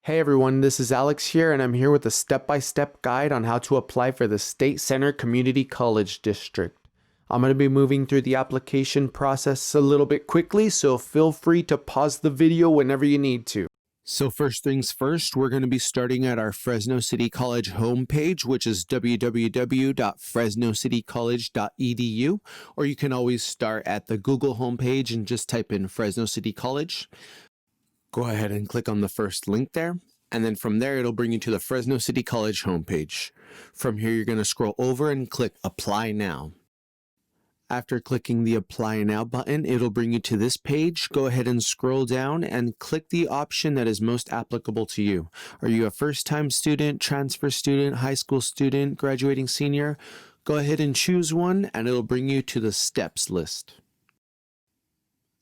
Hey everyone, this is Alex here, and I'm here with a step-by-step guide on how to apply for the State Center Community College District. I'm going to be moving through the application process a little bit quickly, so feel free to pause the video whenever you need to. So first things first, we're going to be starting at our Fresno City College homepage, which is www.fresnocitycollege.edu, or you can always start at the Google homepage and just type in Fresno City College. Go ahead and click on the first link there, and then from there it'll bring you to the Fresno City College homepage. From here you're going to scroll over and click Apply Now. After clicking the Apply Now button, it'll bring you to this page. Go ahead and scroll down and click the option that is most applicable to you. Are you a first-time student, transfer student, high school student, graduating senior? Go ahead and choose one, and it'll bring you to the steps list.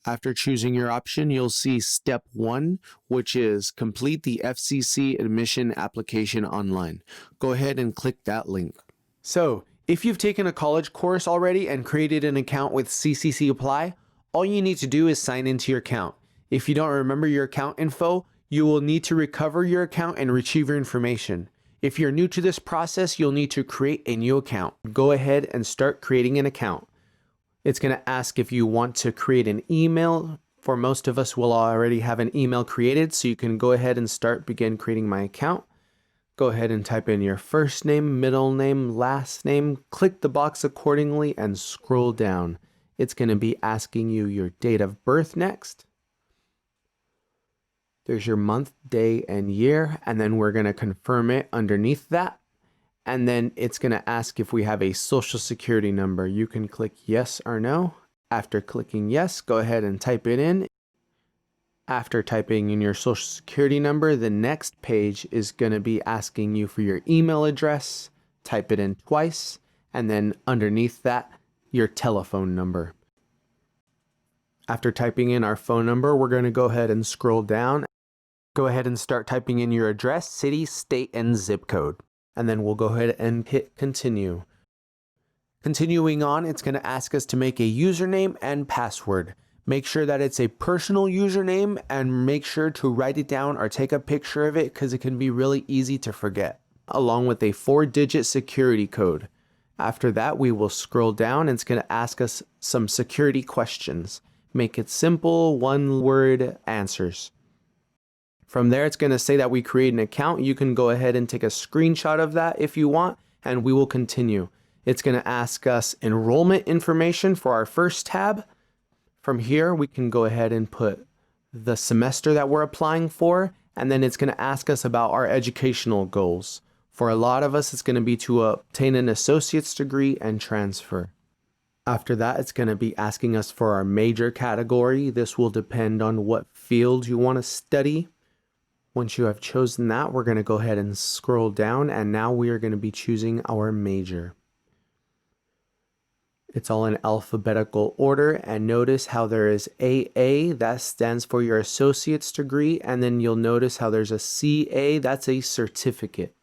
After choosing your option, you'll see step 1, which is complete the FCC admission application online. Go ahead and click that link. So, if you've taken a college course already and created an account with CCCApply, all you need to do is sign into your account. If you don't remember your account info, you will need to recover your account and retrieve your information. If you're new to this process, you'll need to create a new account. Go ahead and start creating an account. It's going to ask if you want to create an email. For most of us, we'll already have an email created, so you can go ahead and begin creating my account. Go ahead and type in your first name, middle name, last name, click the box accordingly and scroll down. It's going to be asking you your date of birth next. There's your month, day, and year, and then we're going to confirm it underneath that. And then it's going to ask if we have a social security number. You can click yes or no. After clicking yes, go ahead and type it in. After typing in your social security number, the next page is going to be asking you for your email address. Type it in twice, and then underneath that, your telephone number. After typing in our phone number, we're going to go ahead and scroll down. Go ahead and start typing in your address, city, state, and zip code. And then we'll go ahead and hit continue. Continuing on, it's going to ask us to make a username and password. Make sure that it's a personal username and make sure to write it down or take a picture of it because it can be really easy to forget, along with a 4-digit security code. After that, we will scroll down and it's going to ask us some security questions. Make it simple, one-word answers. From there, it's going to say that we create an account. You can go ahead and take a screenshot of that if you want, and we will continue. It's going to ask us enrollment information for our first tab. From here, we can go ahead and put the semester that we're applying for, and then it's going to ask us about our educational goals. For a lot of us, it's going to be to obtain an associate's degree and transfer. After that, it's going to be asking us for our major category. This will depend on what field you want to study. Once you have chosen that, we're going to go ahead and scroll down, and now we are going to be choosing our major. It's all in alphabetical order, and notice how there is AA, that stands for your associate's degree, and then you'll notice how there's a CA, that's a certificate.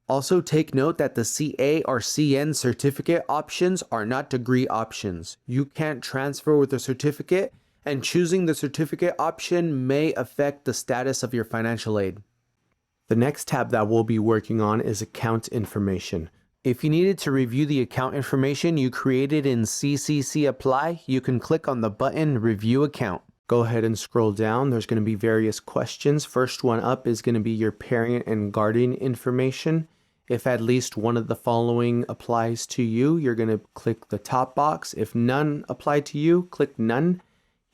Also take note that the CA or CN certificate options are not degree options. You can't transfer with a certificate, and choosing the certificate option may affect the status of your financial aid. The next tab that we'll be working on is account information. If you needed to review the account information you created in CCCApply, you can click on the button Review Account. Go ahead and scroll down. There's going to be various questions. First one up is going to be your parent and guardian information. If at least one of the following applies to you, you're going to click the top box. If none apply to you, click None.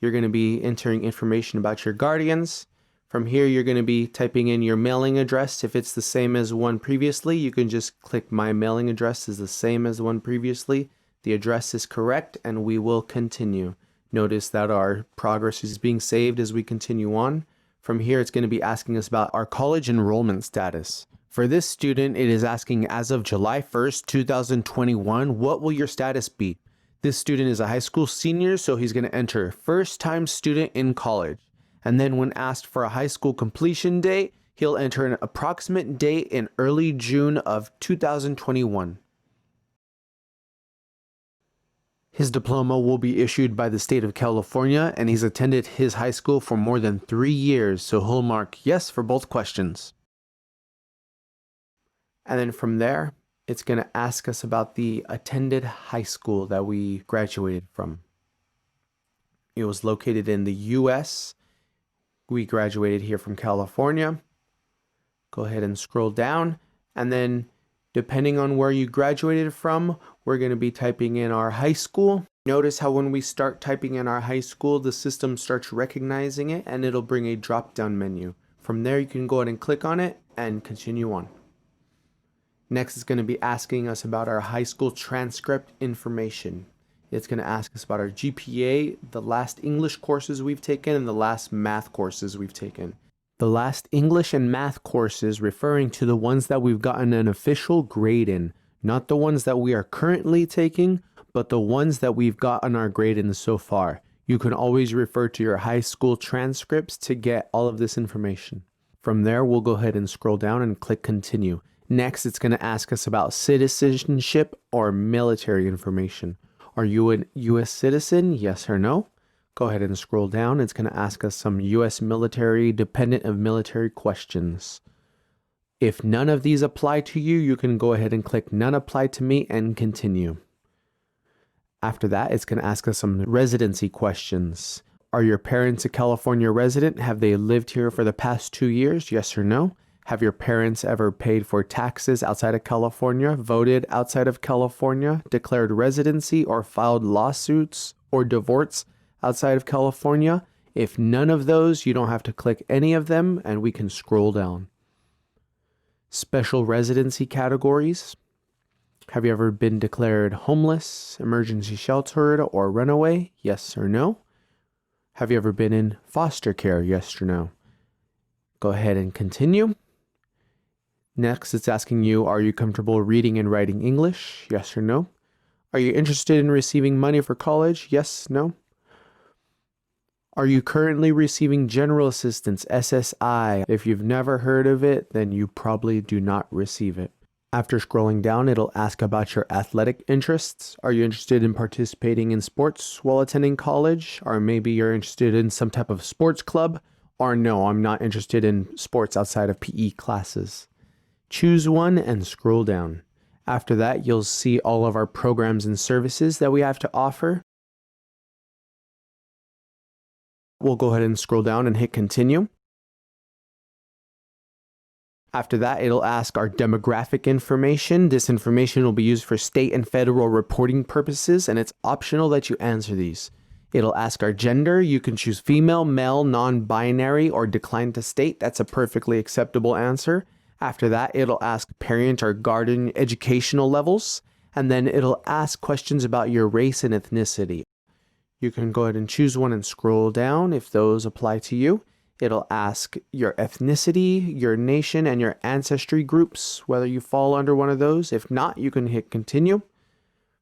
You're going to be entering information about your guardians. From here, you're going to be typing in your mailing address. If it's the same as one previously, you can just click My mailing address is the same as the one previously. The address is correct, and we will continue. Notice that our progress is being saved as we continue on. From here, it's going to be asking us about our college enrollment status. For this student, it is asking as of July 1st, 2021, what will your status be? This student is a high school senior, so he's going to enter first-time student in college. And then when asked for a high school completion date, he'll enter an approximate date in early June of 2021. His diploma will be issued by the state of California, and he's attended his high school for more than 3 years, so he'll mark yes for both questions. And then from there, it's going to ask us about the attended high school that we graduated from. It was located in the US. We graduated here from California. Go ahead and scroll down, and then depending on where you graduated from, we're going to be typing in our high school. Notice how when we start typing in our high school, the system starts recognizing it and it'll bring a drop-down menu. From there, you can go ahead and click on it and continue on. Next, it's going to be asking us about our high school transcript information. It's going to ask us about our GPA, the last English courses we've taken, and the last math courses we've taken. The last English and math courses referring to the ones that we've gotten an official grade in, not the ones that we are currently taking, but the ones that we've gotten our grade in so far. You can always refer to your high school transcripts to get all of this information. From there, we'll go ahead and scroll down and click continue. Next, it's going to ask us about citizenship or military information. Are you a U.S. citizen? Yes or no? Go ahead and scroll down. It's going to ask us some U.S. military, dependent of military questions. If none of these apply to you, you can go ahead and click none apply to me and continue. After that, it's going to ask us some residency questions. Are your parents a California resident? Have they lived here for the past 2 years? Yes or no? Have your parents ever paid for taxes outside of California, voted outside of California, declared residency, or filed lawsuits or divorce outside of California? If none of those, you don't have to click any of them and we can scroll down. Special residency categories. Have you ever been declared homeless, emergency sheltered, or runaway? Yes or no? Have you ever been in foster care? Yes or no? Go ahead and continue. Next, it's asking you, are you comfortable reading and writing English? Yes or no? Are you interested in receiving money for college? Yes, no? Are you currently receiving General Assistance, SSI? If you've never heard of it, then you probably do not receive it. After scrolling down, it'll ask about your athletic interests. Are you interested in participating in sports while attending college? Or maybe you're interested in some type of sports club? Or no, I'm not interested in sports outside of PE classes. Choose one and scroll down. After that, you'll see all of our programs and services that we have to offer. We'll go ahead and scroll down and hit continue. After that, it'll ask our demographic information. This information will be used for state and federal reporting purposes, and it's optional that you answer these. It'll ask our gender. You can choose female, male, non-binary, or decline to state. That's a perfectly acceptable answer. After that, it'll ask parent or guardian educational levels, and then it'll ask questions about your race and ethnicity. You can go ahead and choose one and scroll down if those apply to you. It'll ask your ethnicity, your nation, and your ancestry groups, whether you fall under one of those. If not, you can hit continue.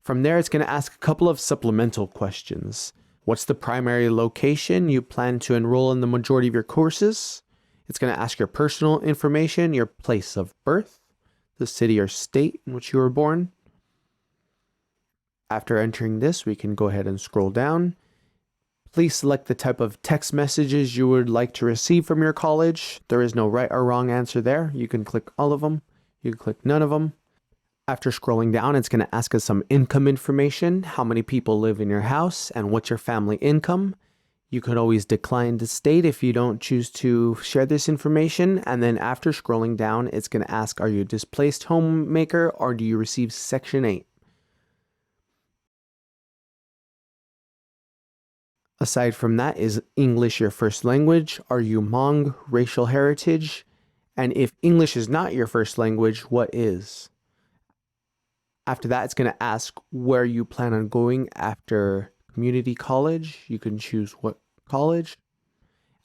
From there, it's going to ask a couple of supplemental questions. What's the primary location you plan to enroll in the majority of your courses? It's going to ask your personal information, your place of birth, the city or state in which you were born. After entering this, we can go ahead and scroll down. Please select the type of text messages you would like to receive from your college. There is no right or wrong answer there. You can click all of them. You can click none of them. After scrolling down, it's going to ask us some income information, how many people live in your house, and what's your family income. You could always decline to state if you don't choose to share this information. And then after scrolling down, it's going to ask, are you a displaced homemaker or do you receive Section 8? Aside from that, is English your first language? Are you Hmong, racial heritage? And if English is not your first language, what is? After that, it's going to ask where you plan on going after community college. You can choose what college.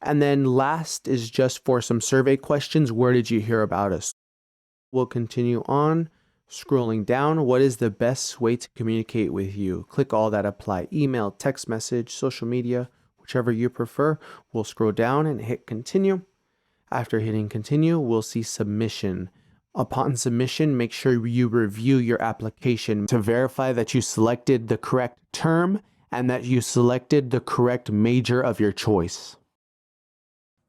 And then last is just for some survey questions. Where did you hear about us? We'll continue on. Scrolling down, what is the best way to communicate with you? Click all that apply. Email, text message, social media, whichever you prefer. We'll scroll down and hit continue. After hitting continue, we'll see submission. Upon submission, make sure you review your application to verify that you selected the correct term and that you selected the correct major of your choice.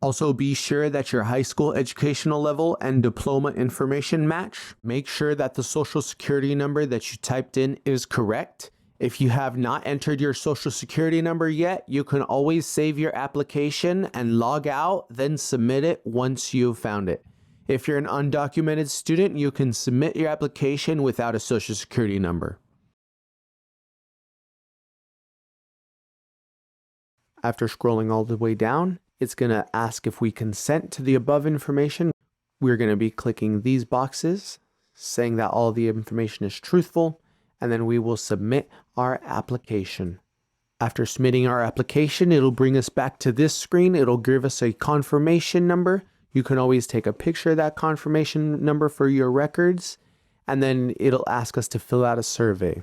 Also, be sure that your high school educational level and diploma information match. Make sure that the social security number that you typed in is correct. If you have not entered your social security number yet, you can always save your application and log out, then submit it once you've found it. If you're an undocumented student, you can submit your application without a social security number. After scrolling all the way down, it's going to ask if we consent to the above information. We're going to be clicking these boxes, saying that all the information is truthful, and then we will submit our application. After submitting our application, it'll bring us back to this screen. It'll give us a confirmation number. You can always take a picture of that confirmation number for your records, and then it'll ask us to fill out a survey.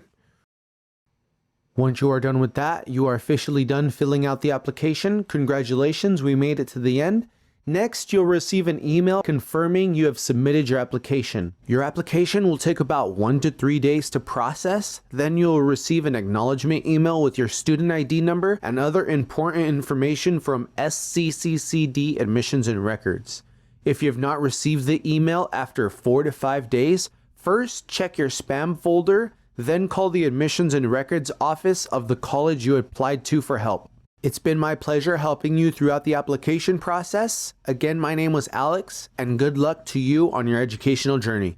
Once you are done with that, you are officially done filling out the application. Congratulations, we made it to the end. Next, you'll receive an email confirming you have submitted your application. Your application will take about 1 to 3 days to process. Then you'll receive an acknowledgement email with your student ID number and other important information from SCCCD Admissions and Records. If you have not received the email after 4 to 5 days, first check your spam folder, then call the Admissions and Records office of the college you applied to for help. It's been my pleasure helping you throughout the application process. Again, my name was Alex, and good luck to you on your educational journey.